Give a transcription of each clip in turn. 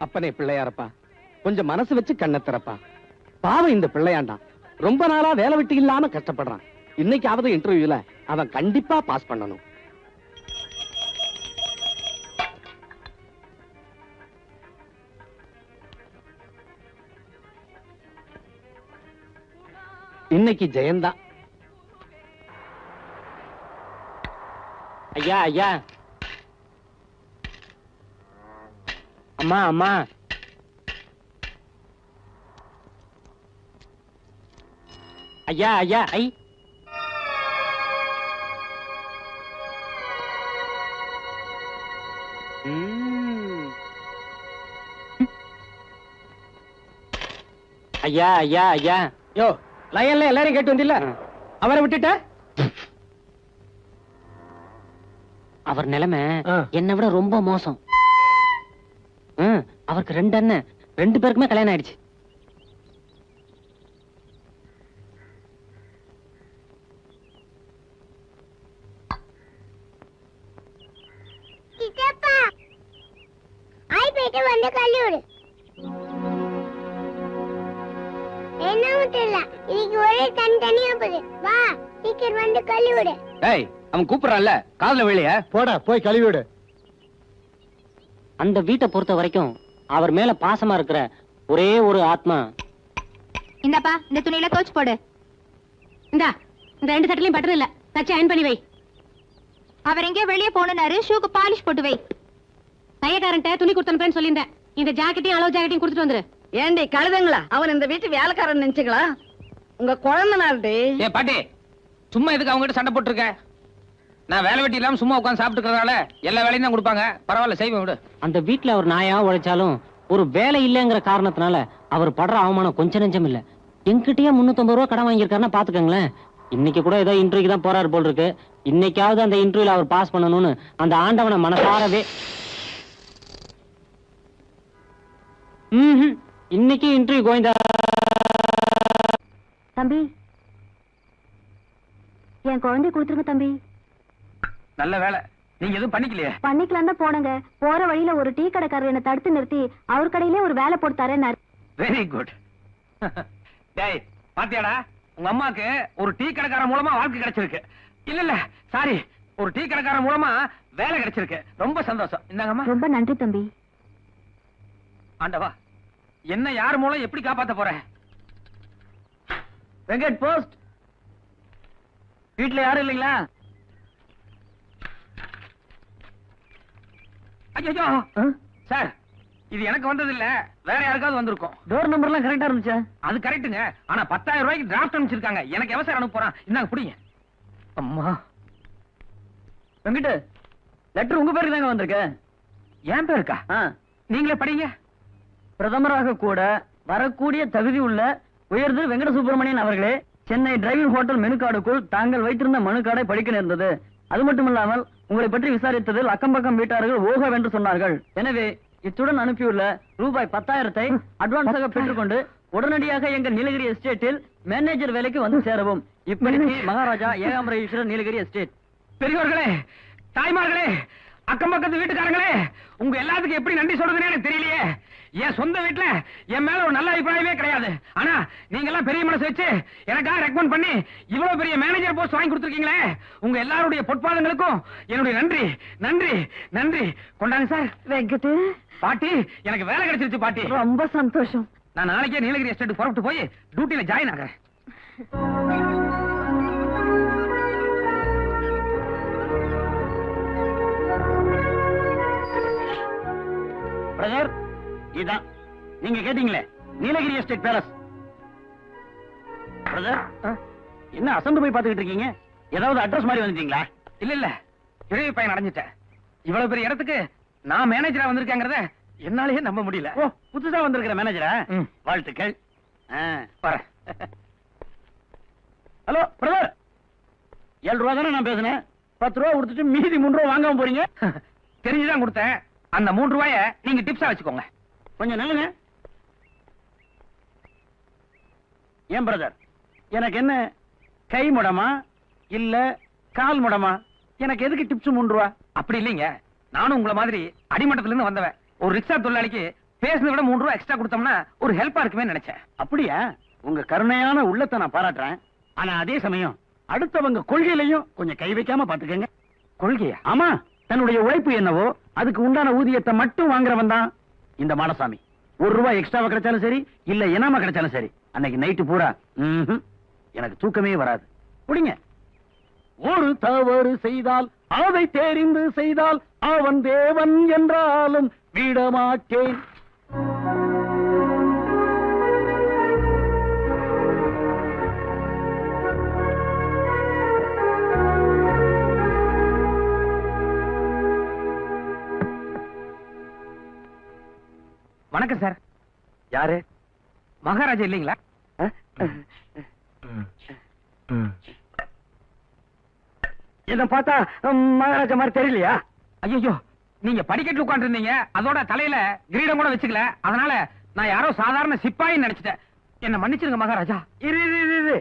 அப்பனே பிள்ளையாரப்பா, கொஞ்சம் மனசு வச்சு கண்ணை திறப்பா. பாவம் இந்த பிள்ளையாண்டா ரொம்ப நாளா வேலை வெட்டி இல்லாம கஷ்டப்படுறான். இன்னைக்காவது இன்டர்வியூல அவன் கண்டிப்பா பாஸ் பண்ணணும். இன்னைக்கு ஜெயந்தா. ஐயா ஐயா, அம்மா அம்மா, ஐயா ஐயா, ஐ ஐயா ஐயா ஐயா. யோ, லயன்ல எல்லாரையும் கேட்டு வந்தில்ல, அவரை விட்டுட்ட? அவர் நிலைமை என்னை விட ரொம்ப மோசம். அவருக்கு 2 அண்ணன், 2 பேருக்குமே கல்யாணம் ஆயிடுச்சு. அவன் கூப்பிடறான்ல, காதுல விளைய போடா, போய் கழுவி விடு. அந்த வீட்டை பொறுத்த வரைக்கும் அவர் மேல பாசமா இருக்கிற ஒரே ஒரு ஆத்மா. இந்தாப்பா, இந்த துணியில தோச்சு போடு. இந்த 2 சட்டையிலும் பட்டன் இல்ல, தச்சு அயன் பண்ணி வை. அவர் எங்கேயோ வெளியே போனாரு, ஷூக்கு பாலிஷ் போட்டு வை. தையக்காரன்ட்ட துணி கொடுத்தனுப்பேன்னு சொல்லியிருந்தேன். இந்த ஜாக்கெட்டையும் அளவு ஜாக்கெட்டையும் கொடுத்துட்டு வந்துரு. ஏண்டி கழுதுங்களா, அவன் இந்த வீட்டு வேலைக்காரன் நினைச்சுங்களா? உங்க குழந்தைனாருடி. ஏ பாட்டி, சும்மா எதுக்கு அவங்க கிட்ட சண்டை போட்டுருக்க? நான் வேலை வெட்டி இல்லாம சும்மா உட்காந்து சாப்பிட்டுக்கிறதால எல்லா வேலையும் தான் கொடுப்பாங்க. பரவாயில்ல, செய்வேன் விடு. அந்த வீட்டுல அவர் நாயா உழைச்சாலும் ஒரு வேலை இல்லைங்கிற காரணத்தினால அவர் படுற அவமானம் கொஞ்சம் நெஞ்சம் இல்ல. என்கிட்டயே 350 ரூபா கடன் வாங்கியிருக்காருன்னா பாத்துக்கங்களேன். இன்னைக்கு கூட ஏதோ இன்டர்வியூக்கு தான் போறாரு போல் இருக்கு. இன்னைக்காவது அந்த இன்டர்வியூல அவர் பாஸ் பண்ணணும்னு அந்த ஆண்டவனை மனசாரவே. இன்னைக்கு இன்டர்வியூ கோவிந்தா. தம்பி, என் குழந்தை கொடுத்துருங்க தம்பி. நல்ல வேலை, நீங்க எதுவும் பண்ணிக்கலையே? பண்ணிக்கலாம் தான் போனங்க. போற வழியில ஒரு டீ கடைக்காரர் என்ன தடுத்து நிறுத்தி அவர் கடையிலே ஒரு வேலை போட்டு தரேன்னாரு. Very good. டேய் பாத்தியாடா, உங்க அம்மாக்கு ஒரு டீ கடைக்காரன் மூலமா வாழ்க்கை கிடைச்சிருக்கு. இல்ல இல்ல சாரி, ஒரு டீ கடைக்காரன் மூலமா வேலை கிடைச்சிருக்கு. ரொம்ப சந்தோஷம். இந்தாங்கம்மா. ரொம்ப நன்றி தம்பி. ஆண்டவா, என்ன யார் மூலம் எப்படி காப்பாத்த போற? வெங்கட் போஸ்ட். வீட்டுல யாரும் இல்லைங்களா? ஐயோ சார், இது எனக்கு வந்தது இல்ல, வேற யாருக்காவது வந்திருக்கும். டோர் நம்பர்லாம் கரெக்டா இருந்துச்சா? அது கரெக்ட்டுங்க. ஆனா 10,000 ரூபாய்க்கு டிராஃப்ட் அனுப்பிச்சிருக்காங்க. எனக்கு எவசரம் அனுப்ப போறான். இந்தாங்க புடிங்க. அம்மா வெங்கட், லெட்டர் உங்க பேருக்கு தாங்க வந்திருக்கு. என் பேருக்கா? நீங்களே படிங்க. பிரதமராக கூட வரக்கூடிய தகுதி உள்ள உயர்ந்து வெங்கட சுப்பிரமணியன் அவர்களே, சென்னை டிரைவிங் ஹோட்டல் மெனு கார்டுக்குள் தாங்கள் வைத்திருந்த மனு கார்டை படிக்க நேர்ந்தது. அது மட்டுமில்லாமல் உங்களை பற்றி விசாரித்ததில் அக்கம் பக்கம் வீட்டார்கள் ஓகவென்று சொன்னார்கள். எனவே இத்துடன் அனுப்பியுள்ள ரூபாய் 10,000 அட்வான்ஸாக பெற்றுக்கொண்டு உடனடியாக எங்கள் நீலகிரி எஸ்டேட்டில் மேனேஜர் வேலைக்கு வந்து சேரவும். இப்படிக்கு மகாராஜா ஏகாம்பரேஸ்வரர், நீலகிரி எஸ்டேட். பெரியவர்களே, தாய்மார்களே, அக்கம் பக்கத்து வீட்டுக்காரங்களே, உங்க எல்லாத்துக்கும் எப்படி நன்றி சொல்றதுன்னு எனக்கு தெரியலையே. என் சொந்த வீட்டுல என் மேல ஒரு நல்ல அபிப்பிராயமே கிடையாது. ஆனா நீங்க எல்லாம் பெரிய மனசு வச்சு எனக்காக ரெக்கமெண்ட் பண்ணி இவ்வளவு பெரிய மேனேஜர் போஸ்ட் வாங்கி கொடுத்துருக்கீங்களே, உங்க எல்லாருடைய பொற்பாதங்களுக்கும் என்னுடைய நன்றி நன்றி நன்றி. கொண்டாங்க சார். வெங்கட் பாட்டி, எனக்கு வேலை கிடைச்சிருச்சு பாட்டி. ரொம்ப சந்தோஷம். நான் நாளைக்கே நீலகிரி எஸ்டேட் புறப்பட்டு போய் டியூட்டில ஜாயின் ஆகிறேன். பிரதர், இதான் நீங்க கேட்டீங்களே நீலகிரி எஸ்டேட் பேலஸ். பிரதர், என்ன அசந்து போய் பாத்துக்கிட்டு இருக்கீங்க? ஏதாவது அட்ரஸ் மாதிரி வந்துட்டீங்களா? இல்ல இல்ல, இளைய பையன் அடைஞ்சிட்டேன். இவ்வளவு பெரிய இடத்துக்கு நான் மேனேஜரா வந்திருக்கேங்கிறத என்னாலேயே நம்ப முடியல. ஓ, புதுசா வந்திருக்கிற மேனேஜரா? வாழ்த்துக்கள். வரேன். ஹலோ பிரதர், 7 ரூபா தானே நான் பேசுனேன். 10 ரூபா கொடுத்துட்டு மீதி 3 ரூபா வாங்காம போறீங்க. தெரிஞ்சுதான் கொடுத்தேன். அந்த 3 ரூபாய நீங்க டிப்ஸா வச்சுக்கோங்க. கொஞ்சம் நல்லுங்க. ஏன் பிரதர், எனக்கு என்ன கை முடமா இல்ல கால் முடமா? எனக்கு எதுக்கு டிப்ஸ் 3 ரூபா? அப்படி இல்லைங்க, நானும் உங்களை மாதிரி அடிமட்டத்துல இருந்து வந்தவன். ஒரு ரிக்ஷா தொழிலாளிக்கு பேசுனதை விட 3 ரூபாய் எக்ஸ்ட்ரா கொடுத்தோம்னா ஒரு ஹெல்ப்பா இருக்குமே நினைச்சேன். அப்படியா? உங்க கருணையான உள்ளத்தை நான் பாராட்டுறேன். ஆனா அதே சமயம் அடுத்தவங்க கொள்கையிலையும் கொஞ்சம் கை வைக்காம பாத்துக்கங்க. கொள்கையா? ஆமா, தன்னுடைய உழைப்பு என்னவோ அதுக்கு உண்டான ஊதியத்தை மட்டும் வாங்குறவன் தான் இந்த மாடசாமி. 1 ரூபாய் எக்ஸ்ட்ராவா கிடைச்சாலும் சரி, இல்ல இனாமா கிடைச்சாலும் சரி, அன்னைக்கு நைட்டு பூரா எனக்கு தூக்கமே வராது. குடிங்க. ஒரு தவறு செய்தால் அதை தெரிந்து செய்தால் அவன் தேவன் என்றாலும் விடமாட்டேன். வணக்கம் சார். யாரு? மகாராஜா இல்லீங்களா? இத பார்த்தா மகாராஜா மாதிரி தெரியலையா? ஐயோ, நீங்க படிக்கட்டுல உட்கார்ந்து இருந்தீங்க, அதோட தலையில கிரீடம் கூட வச்சுக்கல, அதனால நான் யாரோ சாதாரண சிப்பாயின்னு நினைச்சிட்டேன். என்ன மன்னிச்சிருங்க மகாராஜா. இரு.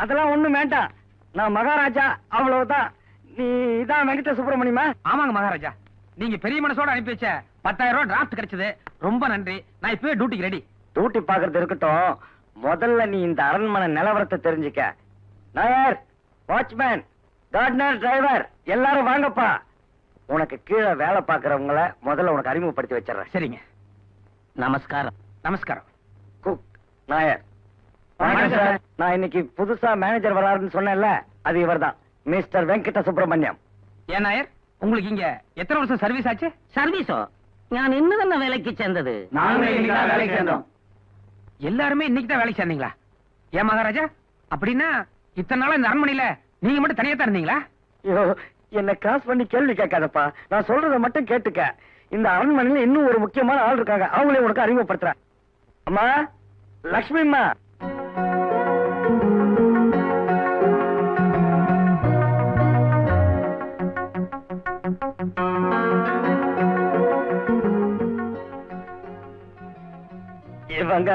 அதெல்லாம் ஒண்ணும் வேண்டாம். நான் மகாராஜா அவ்வளவுதான். நீ இதான் வெங்கட சுப்பிரமணியமா? ஆமாங்க மகாராஜா. நீங்க பெரிய மனசோட அனுப்பி வச்ச 10,000 ரூபாய் டிராஃப்ட் கிடைச்சது. ரொம்ப நன்றி. நான் இப்பவே டியூட்டிக்கு ரெடி. டூட்டி பாக்குறது இருக்கட்டும், முதல்ல நீ இந்த அரண்மனை நிலவரத்தை தெரிஞ்சுக்க. நாயர், வாட்ச்மேன், கார்டனர், டிரைவர் எல்லாரும் வாங்கப்பா. உனக்கு கீழே வேலை பாக்குறவங்கள முதல்ல உனக்கு அறிமுகப்படுத்தி வச்சிடறேன். சரிங்க. நமஸ்காரம். நமஸ்காரம். குக், நாயர். வணக்கம் சார். நான் இன்னைக்கு புதுசா மேனேஜர் வராருன்னு சொன்னேன்ல, அது இவர்தான், மிஸ்டர் வெங்கட சுப்பிரமணியம். ஏன் நாயர், உங்களுக்கு இங்க எத்தனை வருஷம் சர்வீஸ் ஆச்சு? சர்வீஸோ? நான் இன்னும் வேலைக்கு சேர்ந்தது. வேலைக்கு சேர்ந்தோம். எல்லாருமே இன்னைக்கு தான் வேலைக்கு சேர்ந்தீங்களா? ஏன் மகாராஜா, அப்படின்னா இத்தனை நாளா இந்த அரண்மனையில நீங்க மட்டும் தனியா தான் இருந்தீங்களா? ஐயோ, என்ன கிராஸ் பண்ணி கேள்வி கேட்காதப்பா. நான் சொல்றத மட்டும் கேட்டுக்க. இந்த அரண்மனையில இன்னும் ஒரு முக்கியமான ஆள் இருக்காங்க, அவங்களே உனக்கு அறிமுகப்படுத்துறேன். அம்மா, லக்ஷ்மி அம்மா. இவங்க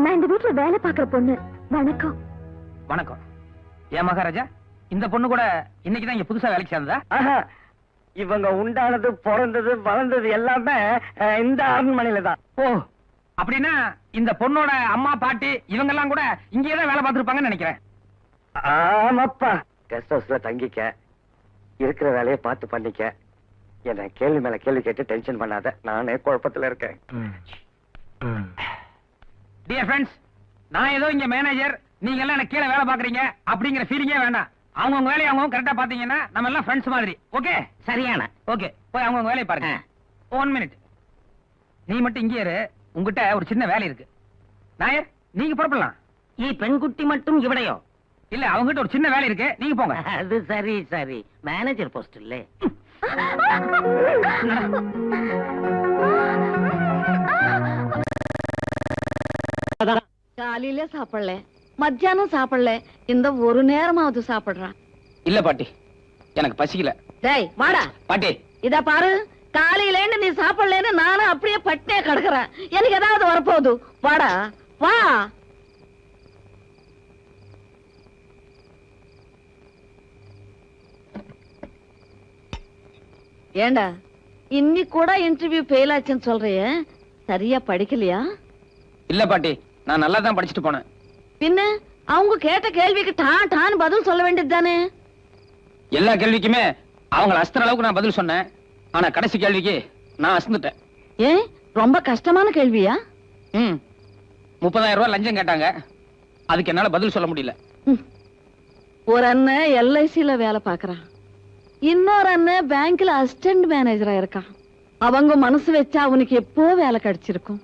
நான் இந்த வீட்டுல வேலை பாக்குற பொண்ணு. வணக்கம். வணக்கம். ஏன் மகாராஜா, இந்த பொண்ணு கூட இன்னைக்கு தான் இங்க புதுசா வேலைக்கு சேர்ந்ததா? ஆஹா, இவங்க உண்டானது, பிறந்தது, வளர்ந்தது எல்லாமே இந்த அரண்மனையில தான். ஓ, அப்படின்னா இந்த பொண்ணோட அம்மா பாட்டி இவங்க எல்லாம் கூட இங்கேயே தான் வேலை பார்த்திருப்பாங்கன்னு நினைக்கிறேன். ஆமாப்பா. கெஸ்ட் ஹவுஸ்ல தங்கிக்க, இருக்கிற வேலையை பார்த்து பண்ணிக்க. என்ன கேள்வி மேல கேள்வி கேட்டு டென்ஷன் பண்ணாத, நானே குழப்பத்துல இருக்கேன். டியர் ஃப்ரெண்ட்ஸ், நான் ஏதோ இங்க மேனேஜர், நீங்க எல்லாம் எனக்கு கீழே வேலை பாக்குறீங்க அப்படிங்கிற ஃபீலிங்கே வேண்டாம். அவங்க வேலையை அவங்க கரெக்டா பாத்தீங்கன்னா நம்ம எல்லாம் ஃப்ரெண்ட்ஸ் மாதிரி. ஓகே? சரியான. ஓகே, போய் அவங்க வேலையை பாருங்க. 1 மினிட். நீ மட்டும் இங்கே இரு, உங்ககிட்ட ஒரு சின்ன வேலை இருக்கு. நாயர், நீங்க புறப்படலாம். பெண்குட்டி மட்டும் இவடையோ? இல்ல, அவங்ககிட்ட ஒரு சின்ன வேலை இருக்கு, நீங்க போங்க. அது சரி, மேனேஜர் போஸ்ட் இல்ல. காலையில சாப்பிடல, மத்தியானம் சாப்பிடல, இந்த ஒரு நேரமாவது சாப்பிடுறான். இல்ல பாட்டி, எனக்கு பசிக்கல. டேய் வாடா. பாட்டி, இத பாரு, காலையில நீ சாப்பிடலன்னு நானும் அப்படியே பட்டினே கிடக்குறேன். எனக்கு ஏதாவது வரப்போகுது. வாடா வா. ஏண்டா, இன்னைக்கு கூட இன்டர்வியூ ஃபெயில் ஆச்சுன்னு சொல்றியே, சரியா படிக்கலையா? இல்ல பாட்டி, நான் நல்லா தான் படிச்சுட்டு போனேன். பின்ன அவங்க கேட்ட கேள்விக்கு டான் பதில் சொல்ல வேண்டியது தானே? எல்லா கேள்விக்குமே அவங்கள அஸ்துற அளவுக்கு நான் பதில் சொன்னேன். ஆனா கடைசி கேள்விக்கு நான் அசந்துட்டேன். ஏன், ரொம்ப கஷ்டமான கேள்வியா? 30,000 ரூபாய் லஞ்சம் கேட்டாங்க, அதுக்கு என்னால பதில் சொல்ல முடியல. ஒரு அண்ணன் எல்ஐசில வேலை பாக்குறான், இன்னொரு அண்ணன் பேங்க்ல அசிஸ்டன்ட் மேனேஜரா இருக்கான். அவங்க மனசு வச்சா அவனுக்கு எப்போ வேலை கிடைச்சிருக்கும்.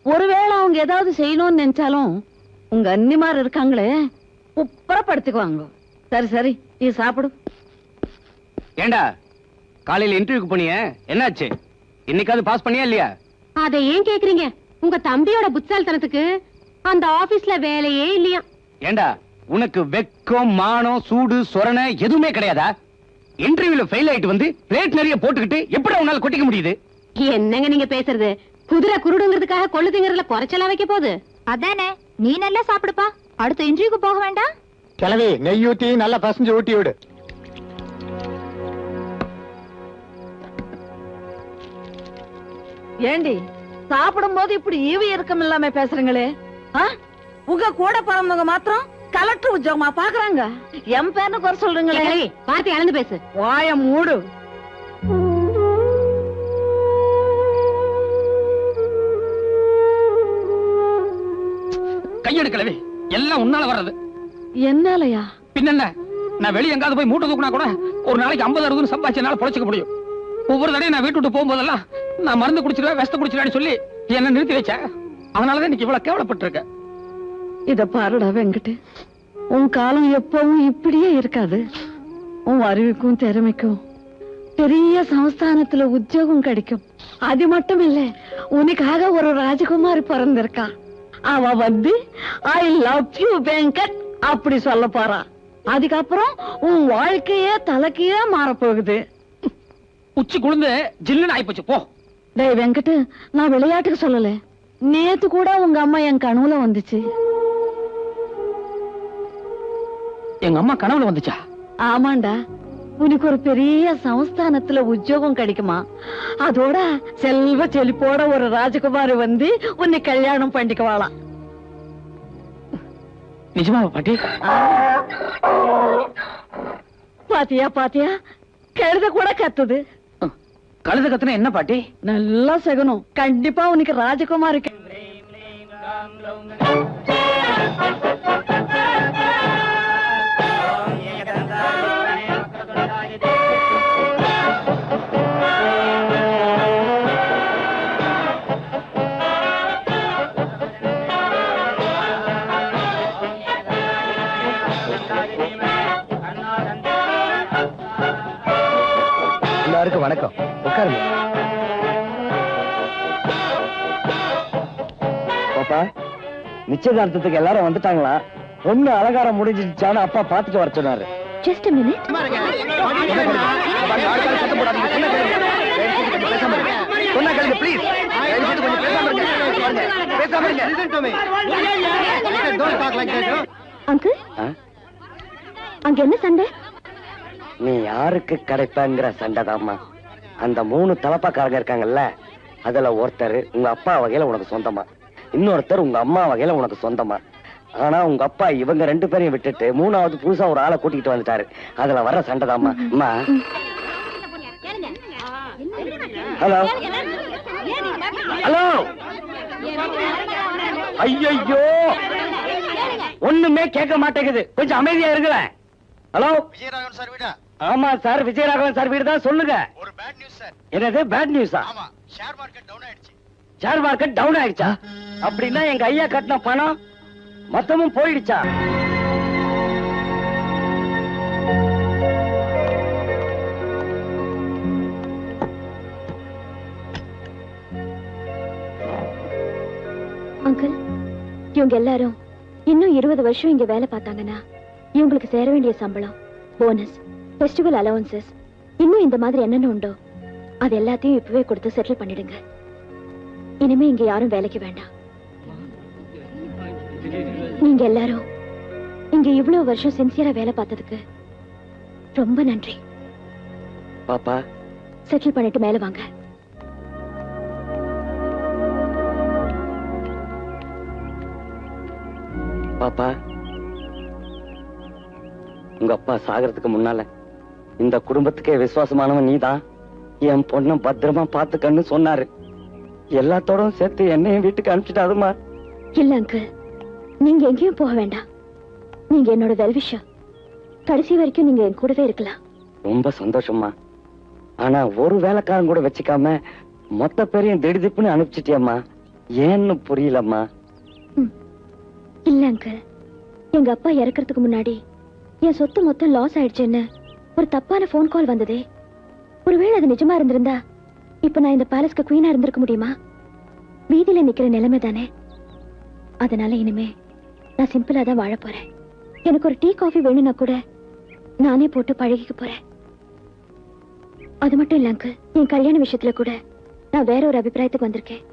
ஒருவேளை அவங்க ஏதாவது செய்யணும்னு நினைச்சாலும் உங்க அன்னிமார் இருக்காங்களே, உப்பரப்படுத்திக்குவாங்க. சரி, நீ சாப்பிடு. ஏண்டா, காலையில இன்டர்வியூக்கு போனியே, என்னாச்சு? இன்னைக்காவது பாஸ் பண்ணியா இல்லையா? அதை ஏன் கேக்குறீங்க? உங்க தம்பியோட புத்தால்தனத்துக்கு அந்த ஆபீஸ்ல வேலையே இல்லையா? ஏண்டா, உனக்கு வெக்கம், மானம், சூடு, சொரணை எதுவுமே கிடையாதா? இன்டர்வியூல ஃபெயில் ஆயிட்டு வந்து பிளேட் நிறைய போட்டுக்கிட்டு எப்படி உன்னால கொட்டிக்க முடியுது? என்னங்க நீங்க பேசுறது? குதிரை குருடுங்கிறதுக்காக கொள்ளு திங்கறதுல குறைச்சலா வைக்க போகுது? அதானே, நீ நல்லா சாப்பிடுப்பா, அடுத்த இன்டர்வியூக்கு போக வேண்டாம். கிளவி, நெய் ஊத்தி நல்லா பசஞ்சு ஊட்டி விடு. ஏண்டி சாப்பிடும் போது இப்படி ஈவு இறக்கம் இல்லாம பேசுறீங்களே? உங்க கூட பிறந்தவங்க மாத்திரம் கலெக்டர் உத்தியோகமா பாக்குறாங்க. என் பேர்னு குறை சொல்றீங்களே. வார்த்தை அளந்து பேசு. வாய மூடு. கையெடுக்கலவே, எல்லாம் உன்னால வர்றது. என்னாலயா? பின்ன நான் வெளியே எங்காவது போய் மூட்டை தூக்குனா கூட ஒரு நாளைக்கு 50-60 சம்பாதிச்சு என்னால பொழைச்சிக்க முடியும். ஒவ்வொரு தடையும் நான் வீட்டு விட்டு போகும்போதெல்லாம் நான் மருந்து குடிச்சிருவேன், விஷத்தை குடிச்சிருவேன்னு சொல்லி என்ன நிறுத்தி வச்ச. அதனாலதான் இன்னைக்கு இவ்வளவு கேவலப்பட்டிருக்க. இத பாருடா வெங்கட், உன் காலம் எப்பவும் இப்படியே இருக்காது. உன் அறிவுக்கும் திறமைக்கும் பெரிய சமஸ்தானத்துல உத்தியோகம் கிடைக்கும். அது மட்டும் இல்ல, உனக்காக ஒரு ராஜகுமாரி பிறந்திருக்கா. அவ வந்து ஐ லவ் யூ வெங்கட் அப்படி சொல்ல போறா. அதுக்கப்புறம் உன் வாழ்க்கையே தலைக்கையே மாறப்போகுது. உச்சி குளிர்ந்து ஜில்லுன்னு ஆயிப்போச்சு போ. டேய் வெங்கட், நான் விளையாட்டுக்கு சொல்லல. நேத்து கூட உங்க அம்மா என் கனவுல வந்துச்சு. எங்க அம்மா கனவுல வந்துச்சா? ஆமாண்டா, உனக்கு ஒரு பெரிய சமஸ்தானத்துல உத்தியோகம் கிடைக்குமா. அதோட செல்வ செழிப்போட ஒரு ராஜகுமாரி வந்து உன்னை கல்யாணம் பண்ணிக்குவாளாம். நிஜமாவா பாட்டி? பாத்தியா பாத்தியா, கழுத கூட கத்துது. கழுத கத்துனா என்ன பாட்டி? நல்லா சகனம். கண்டிப்பா உனக்கு ராஜகுமாரி எல்லாருக்கும் வணக்கம். உட்காருங்க. பாப்பா, நிச்சயதார்த்தத்துக்கு எல்லாரும் வந்துட்டாங்களா? பொண்ணு அலங்காரம் முடிஞ்சிச்சான்னு அப்பா பாத்துட்டு வர சொன்னாரு. Just a minute. சொன்னா கேளுங்க ப்ளீஸ். பேசாம இருங்க. அங்கிள், அங்க என்ன சண்டை? நீ யாருக்கு கிடைப்பங்கிற சண்டைதாம்மா. அந்த 3 தலப்பாக்காரங்க இருக்காங்கல்ல, அதுல ஒருத்தர் உங்க அப்பா வகையில உனக்கு சொந்தமா, இன்னொருத்தர் உங்க அம்மா வகையில உனக்கு சொந்தமா. ஆனா உங்க அப்பா இவங்க 2 பேரையும் விட்டுட்டு 3வது புதுசா ஒரு ஆளை கூட்டிட்டு வந்துட்டாரு. அதுல வர்ற சண்டைதாம்மா. அம்மா, ஹலோ ஹலோ. ஐயோ, ஒண்ணுமே கேட்க மாட்டேங்குது. கொஞ்சம் அமைதியா இருங்களேன். ஹலோ, விஜயராகவன் சார் வீடா? ஆமா சார், விஜயராகவன் சார் வீடு தான். சொல்லுங்க. ஒரு பேட் நியூஸ் சார். என்னது பேட் நியூஸா? ஆமா, ஷேர் மார்க்கெட் டவுன் ஆயிடுச்சு. ஷேர் மார்க்கெட் டவுன் ஆயிடுச்சா? அப்படின்னா எங்க ஐயா கட்டின பணம் மொத்தமும் போயிடுச்சா? அங்கிள், இவங்க எல்லாரும் இன்னும் 20 வருஷம் இங்க வேலை பார்த்தாங்கன்னா இவங்களுக்கு சேர வேண்டிய சம்பளம், போனஸ், ஃபெஸ்டிவல் அலவன்சஸ், இன்னும் இந்த மாதிரி என்னென்ன உண்டோ அது எல்லாத்தையும் இப்பவே கொடுத்து செட்டில் பண்ணிடுங்க. இனிமே இங்க யாரும் வேலைக்கு வேண்டாம். நீங்க எல்லாரும் இங்க இவ்வளவு வருஷம் சின்சியரா வேலை பார்த்ததுக்கு ரொம்ப நன்றி. பாப்பா, செட்டில் பண்ணிட்டு மேல வாங்க. பாப்பா, உங்க அப்பா சாகிறதுக்கு முன்னால இந்த குடும்பத்துக்கே விசுவாசமானவன் நீதான். என் பொண்ணை பத்திரமா பாத்துக்கன்னு சொன்னாரு. எல்லாத்தோடும் சேர்த்து என்னையும் வீட்டுக்கு அனுப்பிச்சிட்டாருமா. இல்ல அங்கிள், நீங்க எங்கேயும் போக வேண்டாம். நீங்க என்னோட வெல்விஷர். கடைசி வரைக்கும் நீங்க என் கூடவே இருக்கலாம். ரொம்ப சந்தோஷமா. ஆனா ஒரு வேலைக்காரன் கூட வச்சுக்காம மொத்த பேரையும் திடுதிப்புன்னு அனுப்பிச்சிட்டியம்மா. ஏன்னு புரியலம்மா. இல்ல அங்கிள், எங்க அப்பா இறக்கறதுக்கு முன்னாடி என் சொத்து மொத்தம் லாஸ் ஆயிடுச்சுன்னு ஒரு தப்பான போன் கால் வந்ததே. ஒருவேளை அது நிஜமா இருந்திருந்தா இப்ப நான் இந்த பேலஸ்க்கு குவீனா இருந்திருக்க முடியுமா? வீதியில நிக்கிற நிலைமை தானே. அதனால இனிமே நான் சிம்பிளா தான் வாழ போறேன். எனக்கு ஒரு டீ காஃபி வேணும்னா கூட நானே போட்டு பழகிக்க போறேன். அது மட்டும் இல்ல அங்கிள், என் கல்யாண விஷயத்துல கூட நான் வேற ஒரு அபிப்பிராயத்துக்கு வந்திருக்கேன்.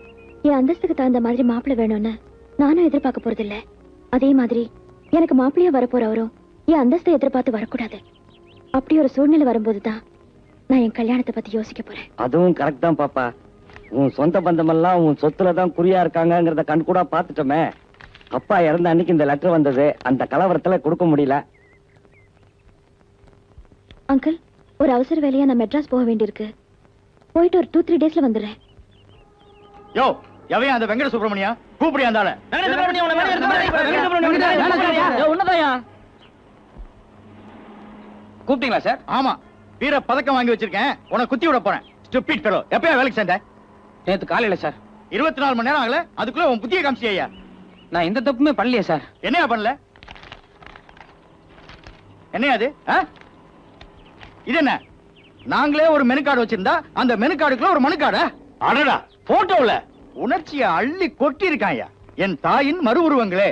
என் அந்தஸ்துக்கு தகுந்த மாதிரி மாப்பிள்ளை வேணும்னு நானும் எதிர்பார்க்க போறது இல்ல. அதே மாதிரி எனக்கு மாப்பிள்ளையா வரப்போறவரும் என் அந்தஸ்தை எதிர்பார்த்து வரக்கூடாது. அப்படி ஒரு சூழ்நிலை வரும்போதுதான் நான் என் கல்யாணத்தை பத்தி யோசிக்க போறேன். அதுவும் கரெக்ட் தான் பாப்பா. உன் சொந்த பந்தமெல்லாம் உன் சொத்துலதான் குறியா இருக்காங்கங்கிறத கண் கூட பாத்துட்டோமே. அப்பா இறந்த அன்னைக்கு இந்த லெட்டர் வந்தது. அந்த கலவரத்துல கொடுக்க முடியல. அங்கிள், ஒரு அவசர வேலையா நான் மெட்ராஸ் போக வேண்டியிருக்கு. போயிட்டு ஒரு 2-3 டேஸ்ல வந்துடுறேன். யோ எவையா அந்த வெங்கட சுப்பிரமணியா கூப்பிடியா இருந்தால கூப்பிட்டீங்களா சார்? ஆமா, வீர பதக்கம் வாங்கி வச்சிருக்கேன். உனக்கு குத்தி விட போறேன். Stupid fellow. எப்பயா வேலைக்கு சேர்ந்த? நேத்து காலையில சார். 24 மணி நேரம் ஆகல, அதுக்குள்ள உன் புத்திய காமிச்சியா? நான் எந்த தப்புமே பண்ணலையே சார். என்னையா பண்ணல? என்னையா அது? இது என்ன? நாங்களே ஒரு மெனு கார்டு வச்சிருந்தா அந்த மெனு கார்டுக்குள்ள ஒரு மனு கார்டா? அடடா, போட்டோல உணர்ச்சியை அள்ளி கொட்டி இருக்காயா. என் தாயின் மறு உருவங்களே.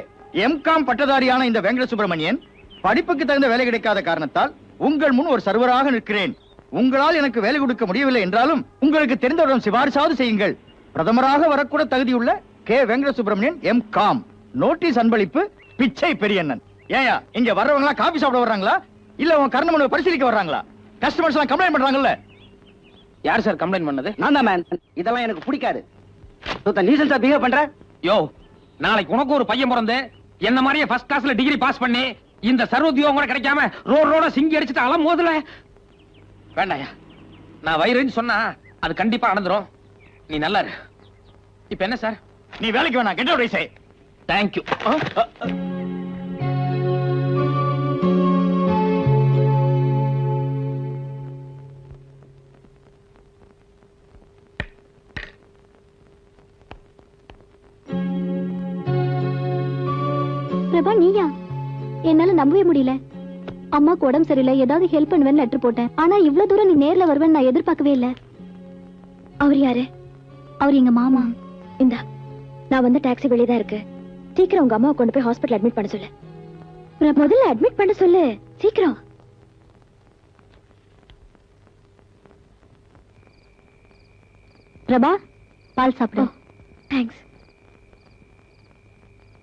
எம்காம் பட்டதாரியான இந்த வெங்கட சுப்பிரமணியன் படிப்புக்கு தகுந்த வேலை கிடைக்காத காரணத்தால் உங்கள் முன் ஒரு சர்வராக நிற்கிறேன். உங்களால் எனக்கு வேலை கொடுக்க முடியவில்லை என்றாலும் உங்களுக்கு தெரிந்தவரிடம் சிபாரிசாவது செய்யுங்கள். பிரதமராக வரக்கூட தகுதியுள்ள K Venkata Subramanian M Com. Notice அன்பளிப்பு பிச்சை பெரியண்ணன். ஏயா இங்க வர்றவங்க காபி சாப்பிட வர்றாங்களா இல்ல உன் கர்ண மனுவை பரிசீலிக்க வர்றாங்களா? கஸ்டமர்ஸ் எல்லாம் கம்ப்ளைண்ட் பண்றாங்கல்ல. யார் சார் கம்ப்ளைண்ட் பண்ணது? நான் தான் மேன். இதெல்லாம் எனக்கு பிடிக்காது. நீசன்ஸா பிஹேவ் பண்ற. யோ, நாளைக்கு உனக்கு ஒரு பையன் பிறந்து என்ன மாதிரியே ஃபர்ஸ்ட் கிளாஸ்ல டிகிரி பாஸ் பண்ணி இந்த சர்வோத்தியோகம் கூட கிடைக்காம ரோட சிங்கி அடிச்சுட்டு அலம் மோதல வேண்டாயா. நான் வயிறுன்னு சொன்னா அது கண்டிப்பா நடந்துரும். நீ நல்லா இரு. இப்ப என்ன சார்? நீ வேலைக்கு வேணாம், get out I. Thank you. Prabha, நீயா? என்னால நம்பவே முடியல. அம்மாக்கு உடம்பு சரியில்லை, ஏதாவது ஹெல்ப் பண்ணுவேன்னு லெட்டர் போட்டேன். ஆனா இவ்வளவு தூரம் நீ நேர்ல வருவேன்னு நான் எதிர்பார்க்கவே இல்ல. அவர் யாரு? அவர் எங்க மாமா. இந்தா, நான் வந்து டாக்ஸி வெளியே தான் இருக்கு. சீக்கிரம் உங்க அம்மாவை கொண்டு போய் ஹாஸ்பிட்டல் அட்மிட் பண்ண சொல்லு. முதல்ல அட்மிட் பண்ண சொல்லு, சீக்கிரம். பிரபா, பால் சாப்பிடு. தேங்க்ஸ்.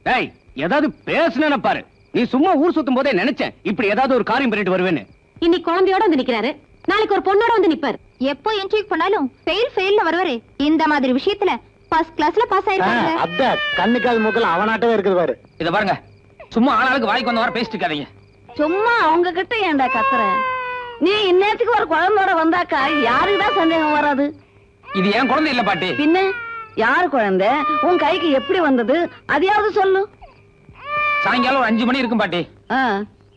டேய், ஏதாவது பேசுனேன்னு பாரு. நீ சும்மா ஊர் சுத்தும் போதே நினைச்சேன் இப்படி ஏதாவது ஒரு காரியம் பண்ணிட்டு வருவேன்னு. இன்னைக்கு குழந்தையோட வந்து நிக்கிறாரு, நாளைக்கு ஒரு பொண்ணோட வந்து நிப்பாரு. எப்போ என்ட்ரிக் பண்ணாலும் ஃபெயில்ல வருவாரு. இந்த மாதிரி விஷயத்துல ஃபர்ஸ்ட் கிளாஸ்ல பாஸ் ஆயிருக்காங்க. அத கண்ணுக்கால் மூக்கல அவனாட்டவே இருக்குது பாரு. இத பாருங்க, சும்மா ஆளாளுக்கு வாய்க்கு வந்த வர பேசிட்டு இருக்காதீங்க. சும்மா அவங்க கிட்ட ஏன்டா கத்துற? நீ இந்நேரத்துக்கு ஒரு குழந்தையோட வந்தாக்கா யாருக்குதான் சந்தேகம் வராது? இது ஏன் குழந்தை இல்ல பாட்டி. பின்ன யாரு குழந்தை? உன் கைக்கு எப்படி வந்தது அதையாவது சொல்லு. சாயங்காலம் ஒரு 5 மணி இருக்கும் பாட்டி. ஆ,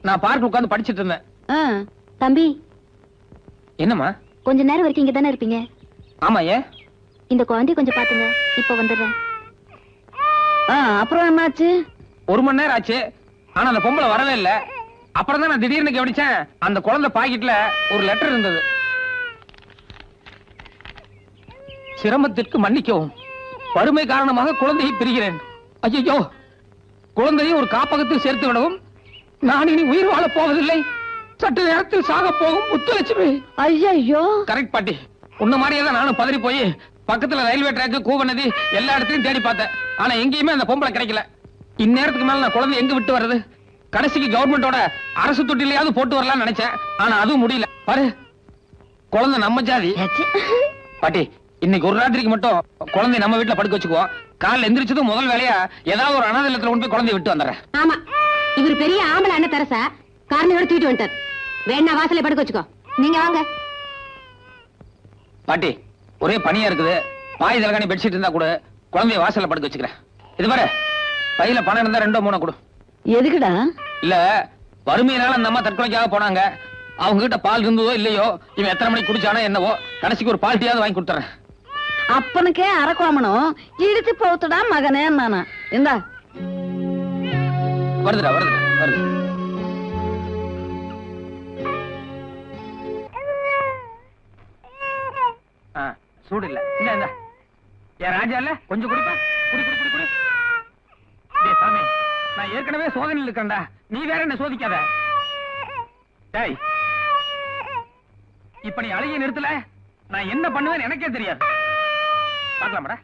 நான் பார்க் உட்கார்ந்து படிச்சிட்டு இருந்தேன். ஆ. தம்பி, என்னம்மா? கொஞ்ச நேரம் வரைக்கும் இங்க தானே இருப்பீங்க? ஆமா, ஏன்? இந்த குழந்தைய கொஞ்சம் பாத்துங்க, இப்ப வந்துடுறேன். அப்புறம் என்னாச்சு? 1 மணி நேரம் ஆச்சு, ஆனா அந்த பொம்பளை வரவே இல்ல. அப்புறம் தான் நான் திடீர்னு கவனிச்சேன், அந்த குழந்தை பாக்கெட்ல ஒரு லெட்டர் இருந்தது. சிரமத்திற்கு மன்னிக்கவும், வறுமை காரணமாக குழந்தையை பிரிகிறேன். ஐயோ, குழந்தையை ஒரு காப்பகத்தில் சேர்த்து விடவும். நான் இனி உயிர் வாழப் போவதில்லை. சற்று நேரத்தில் சாக போகும் முத்துலட்சுமி. ஐயோ, கரெக்ட் பாட்டி. உன்ன மாதிரியே தான் நானும் பதறி போய் பக்கத்துல ரயில்வே ட்ராக், கூவநதி எல்லா இடத்துலயும் தேடி பார்த்தேன். ஆனா எங்கேயுமே அந்த பொம்பளை கிடைக்கல. இந்நேரத்துக்கு மேல நான் குழந்தை எங்க விட்டு வர்றது? கடைசிக்கு கவர்மெண்டோட அரசு தொட்டிலையாவது போட்டு வரலாம்னு நினைச்சேன். ஆனா அதுவும் முடியல. பாரு, குழந்தை நம்ம ஜாதி. பாட்டி, இன்னைக்கு ஒரு ராத்திரிக்கு மட்டும் குழந்தை நம்ம வீட்டுல படுக்க வச்சுக்குவோம். காலைல எந்திரிச்சதும் முதல் வேலையா ஏதாவது ஒரு அனாதை இல்லத்துல கொண்டு போய் குழந்தைய விட்டு வந்துடுறேன். ஆமா, இவர் பெரிய ஆம்பளை அண்ணன் தரசா காரணியோட தூக்கிட்டு வந்துட்டார். வேணா வாசலை படுக்க வச்சுக்கோ. நீங்க வாங்க. பாட்டி, ஒரே பனியா இருக்குது. பாய் தலகாணி பெட்ஷீட் இருந்தா கூட குழந்தைய வாசல்ல படுக்க வச்சுக்கிறேன். இது பாரு, பையில பணம் இருந்தா 2-3 கொடு. எதுக்குடா? இல்ல, வறுமையினால அந்த அம்மா தற்கொலைக்காக போனாங்க. அவங்க கிட்ட பால் இருந்ததோ இல்லையோ, இவன் எத்தனை மணிக்கு குடிச்சானோ என்னவோ, கடைசிக்கு ஒரு பால்ட்டியாவது வாங்கி கொடுத்துறேன். அப்பனுக்கே அரக்கோமனும் இடிச்சு போத்துடா மகனே நானா. இந்தா, வருதுடா வருது. சூடு இல்ல. இந்த என் ராஜா இல்ல, கொஞ்சம் குடிப்பா. குடி குடி குடி குடி. டேய் சாமி, நான் ஏற்கனவே சோதனையில் இருக்கேன்டா, நீ வேற என்ன சோதிக்காத. டேய், இப்ப நீ அழகிய நிறுத்தல, நான் என்ன பண்ணுவேன்னு எனக்கே தெரியாது. பார்க்கலாமாடா?